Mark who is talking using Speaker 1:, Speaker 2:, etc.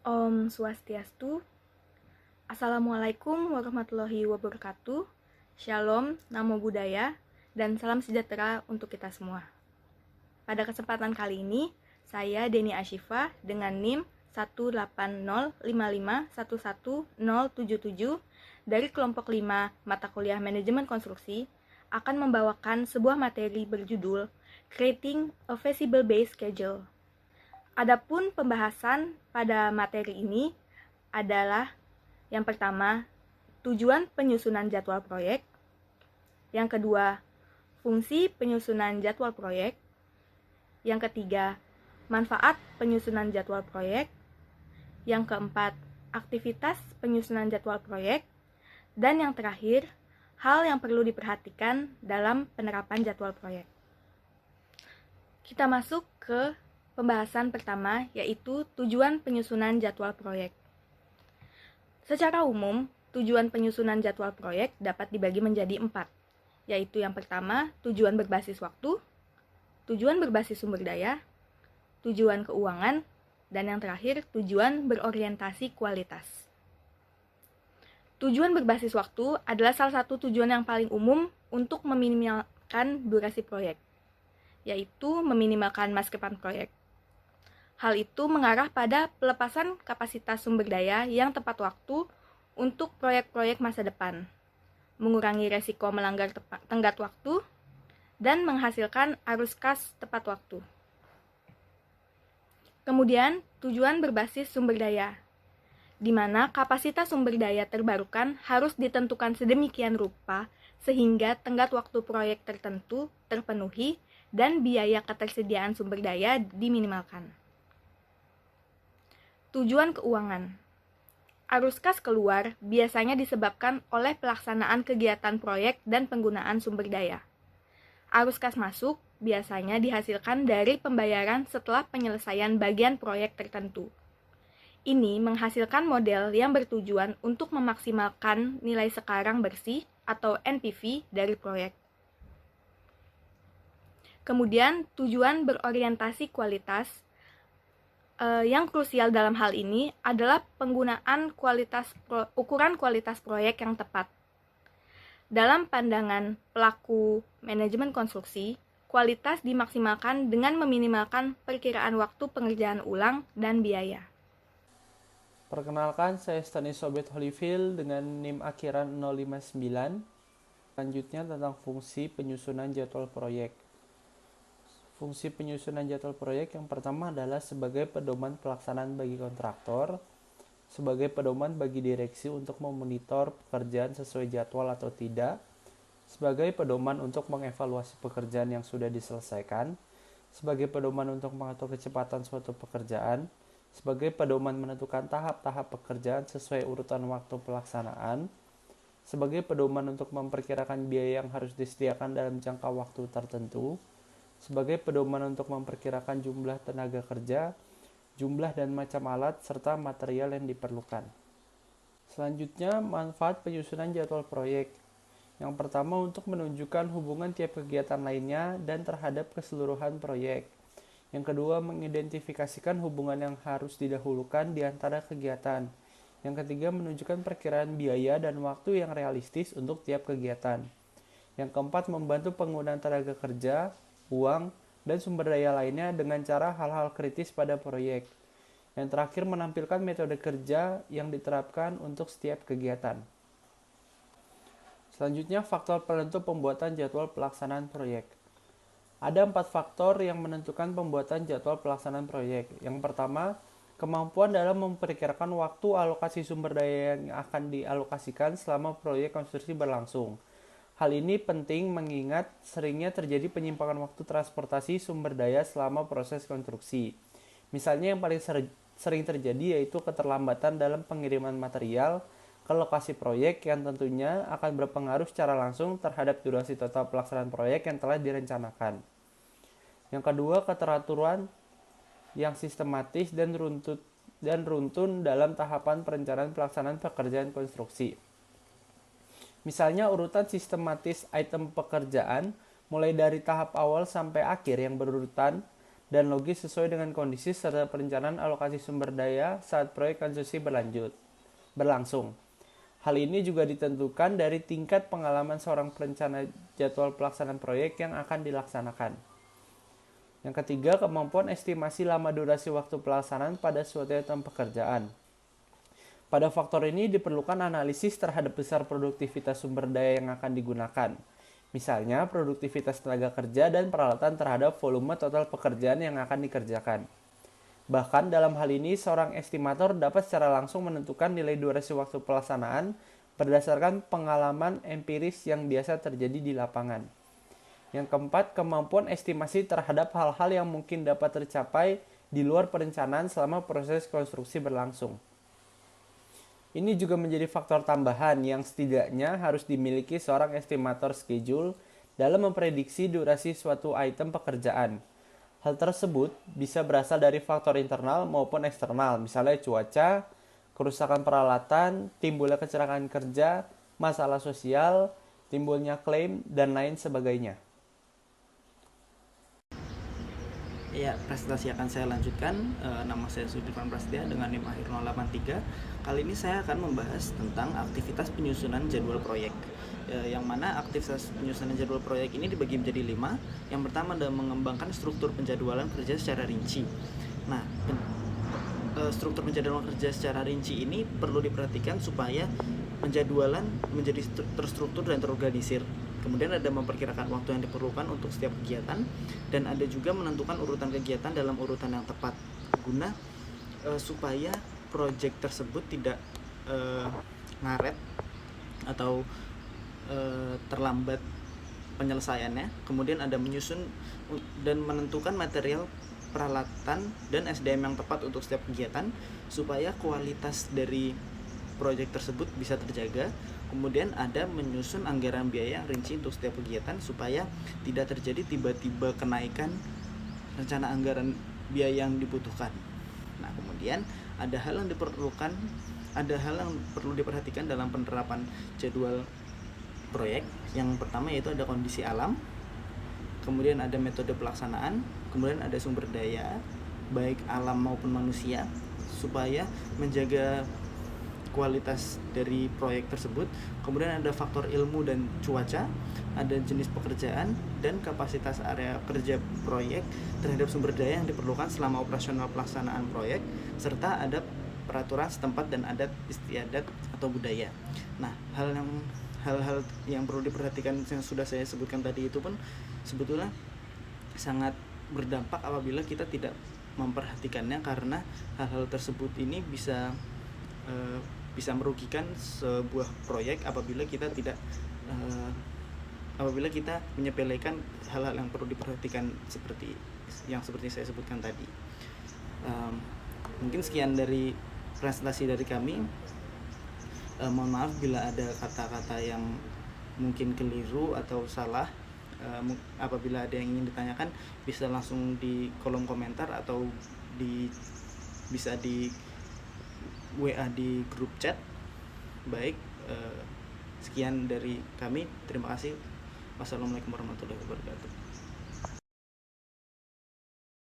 Speaker 1: Om Swastiastu. Assalamualaikum warahmatullahi wabarakatuh. Shalom, Namo Buddhaya, dan salam sejahtera untuk kita semua. Pada kesempatan kali ini, saya Deni Ashifa dengan NIM 18055111077 dari kelompok 5 mata kuliah Manajemen Konstruksi akan membawakan sebuah materi berjudul Creating a Feasible-Based Schedule. Adapun pembahasan pada materi ini adalah yang pertama, tujuan penyusunan jadwal proyek. Yang kedua, fungsi penyusunan jadwal proyek. Yang ketiga, manfaat penyusunan jadwal proyek. Yang keempat, aktivitas penyusunan jadwal proyek. Dan yang terakhir, hal yang perlu diperhatikan dalam penerapan jadwal proyek. Kita masuk ke pembahasan pertama, yaitu tujuan penyusunan jadwal proyek. Secara umum, tujuan penyusunan jadwal proyek dapat dibagi menjadi 4, yaitu yang pertama, tujuan berbasis waktu, tujuan berbasis sumber daya, tujuan keuangan, dan yang terakhir, tujuan berorientasi kualitas. Tujuan berbasis waktu adalah salah satu tujuan yang paling umum untuk meminimalkan durasi proyek, yaitu meminimalkan masa depan proyek. Hal itu mengarah pada pelepasan kapasitas sumber daya yang tepat waktu untuk proyek-proyek masa depan, mengurangi resiko melanggar tenggat waktu, dan menghasilkan arus kas tepat waktu. Kemudian, tujuan berbasis sumber daya, di mana kapasitas sumber daya terbarukan harus ditentukan sedemikian rupa sehingga tenggat waktu proyek tertentu terpenuhi dan biaya ketersediaan sumber daya diminimalkan. Tujuan keuangan. Arus kas keluar biasanya disebabkan oleh pelaksanaan kegiatan proyek dan penggunaan sumber daya. Arus kas masuk biasanya dihasilkan dari pembayaran setelah penyelesaian bagian proyek tertentu. Ini menghasilkan model yang bertujuan untuk memaksimalkan nilai sekarang bersih atau NPV dari proyek. Kemudian, tujuan berorientasi kualitas. Yang krusial dalam hal ini adalah penggunaan ukuran kualitas proyek yang tepat. Dalam pandangan pelaku manajemen konstruksi, kualitas dimaksimalkan dengan meminimalkan perkiraan waktu pengerjaan ulang dan biaya.
Speaker 2: Perkenalkan, saya Stanisobet Holyfield dengan NIM akhiran 059. Selanjutnya tentang fungsi penyusunan jadwal proyek. Fungsi penyusunan jadwal proyek yang pertama adalah sebagai pedoman pelaksanaan bagi kontraktor, sebagai pedoman bagi direksi untuk memonitor pekerjaan sesuai jadwal atau tidak, sebagai pedoman untuk mengevaluasi pekerjaan yang sudah diselesaikan, sebagai pedoman untuk mengatur kecepatan suatu pekerjaan, sebagai pedoman menentukan tahap-tahap pekerjaan sesuai urutan waktu pelaksanaan, sebagai pedoman untuk memperkirakan biaya yang harus disediakan dalam jangka waktu tertentu, sebagai pedoman untuk memperkirakan jumlah tenaga kerja, jumlah dan macam alat, serta material yang diperlukan. Selanjutnya, manfaat penyusunan jadwal proyek. Yang pertama, untuk menunjukkan hubungan tiap kegiatan lainnya dan terhadap keseluruhan proyek. Yang kedua, mengidentifikasikan hubungan yang harus didahulukan di antara kegiatan. Yang ketiga, menunjukkan perkiraan biaya dan waktu yang realistis untuk tiap kegiatan. Yang keempat, membantu penggunaan tenaga kerja, uang, dan sumber daya lainnya dengan cara hal-hal kritis pada proyek. Yang terakhir, menampilkan metode kerja yang diterapkan untuk setiap kegiatan. Selanjutnya, faktor penentu pembuatan jadwal pelaksanaan proyek. Ada 4 faktor yang menentukan pembuatan jadwal pelaksanaan proyek. Yang pertama, kemampuan dalam memperkirakan waktu alokasi sumber daya yang akan dialokasikan selama proyek konstruksi berlangsung. Hal ini penting mengingat seringnya terjadi penyimpangan waktu transportasi sumber daya selama proses konstruksi. Misalnya yang paling sering terjadi yaitu keterlambatan dalam pengiriman material ke lokasi proyek yang tentunya akan berpengaruh secara langsung terhadap durasi total pelaksanaan proyek yang telah direncanakan. Yang kedua, keteraturan yang sistematis dan runtun dalam tahapan perencanaan pelaksanaan pekerjaan konstruksi. Misalnya urutan sistematis item pekerjaan mulai dari tahap awal sampai akhir yang berurutan dan logis sesuai dengan kondisi serta perencanaan alokasi sumber daya saat proyek konstruksi berlangsung. Hal ini juga ditentukan dari tingkat pengalaman seorang perencana jadwal pelaksanaan proyek yang akan dilaksanakan. Yang ketiga, kemampuan estimasi lama durasi waktu pelaksanaan pada suatu item pekerjaan. Pada faktor ini diperlukan analisis terhadap besar produktivitas sumber daya yang akan digunakan. Misalnya, produktivitas tenaga kerja dan peralatan terhadap volume total pekerjaan yang akan dikerjakan. Bahkan dalam hal ini, seorang estimator dapat secara langsung menentukan nilai durasi waktu pelaksanaan berdasarkan pengalaman empiris yang biasa terjadi di lapangan. Yang keempat, kemampuan estimasi terhadap hal-hal yang mungkin dapat tercapai di luar perencanaan selama proses konstruksi berlangsung. Ini juga menjadi faktor tambahan yang setidaknya harus dimiliki seorang estimator schedule dalam memprediksi durasi suatu item pekerjaan. Hal tersebut bisa berasal dari faktor internal maupun eksternal, misalnya cuaca, kerusakan peralatan, timbulnya kecelakaan kerja, masalah sosial, timbulnya klaim, dan lain sebagainya.
Speaker 3: Ya, presentasi akan saya lanjutkan. Nama saya Sudirman Prasetya dengan NIM akhir 083. Kali ini saya akan membahas tentang aktivitas penyusunan jadwal proyek. Yang mana aktivitas penyusunan jadwal proyek ini dibagi menjadi 5. Yang pertama adalah mengembangkan struktur penjadwalan kerja secara rinci. Nah, struktur penjadwalan kerja secara rinci ini perlu diperhatikan supaya penjadwalan menjadi terstruktur dan terorganisir. Kemudian ada memperkirakan waktu yang diperlukan untuk setiap kegiatan, dan ada juga menentukan urutan kegiatan dalam urutan yang tepat guna supaya proyek tersebut tidak ngaret atau terlambat penyelesaiannya. Kemudian ada menyusun dan menentukan material, peralatan, dan SDM yang tepat untuk setiap kegiatan supaya kualitas dari proyek tersebut bisa terjaga. Kemudian ada menyusun anggaran biaya yang rinci untuk setiap kegiatan supaya tidak terjadi tiba-tiba kenaikan rencana anggaran biaya yang dibutuhkan. Nah, kemudian ada hal yang perlu diperhatikan dalam penerapan jadwal proyek. Yang pertama yaitu ada kondisi alam, kemudian ada metode pelaksanaan, kemudian ada sumber daya baik alam maupun manusia supaya menjaga kualitas dari proyek tersebut. Kemudian ada faktor ilmu dan cuaca, ada jenis pekerjaan dan kapasitas area kerja proyek terhadap sumber daya yang diperlukan selama operasional pelaksanaan proyek, serta ada peraturan setempat dan adat istiadat atau budaya. Nah, hal-hal yang perlu diperhatikan yang sudah saya sebutkan tadi itu pun sebetulnya sangat berdampak apabila kita tidak memperhatikannya, karena hal-hal tersebut ini bisa merugikan sebuah proyek apabila kita menyepelekan hal-hal yang perlu diperhatikan seperti saya sebutkan tadi. Mungkin sekian dari presentasi dari kami. Mohon maaf bila ada kata-kata yang mungkin keliru atau salah. Apabila ada yang ingin ditanyakan bisa langsung di kolom komentar atau bisa di WA di grup chat. Baik, sekian dari kami. Terima kasih. Wassalamualaikum warahmatullahi wabarakatuh.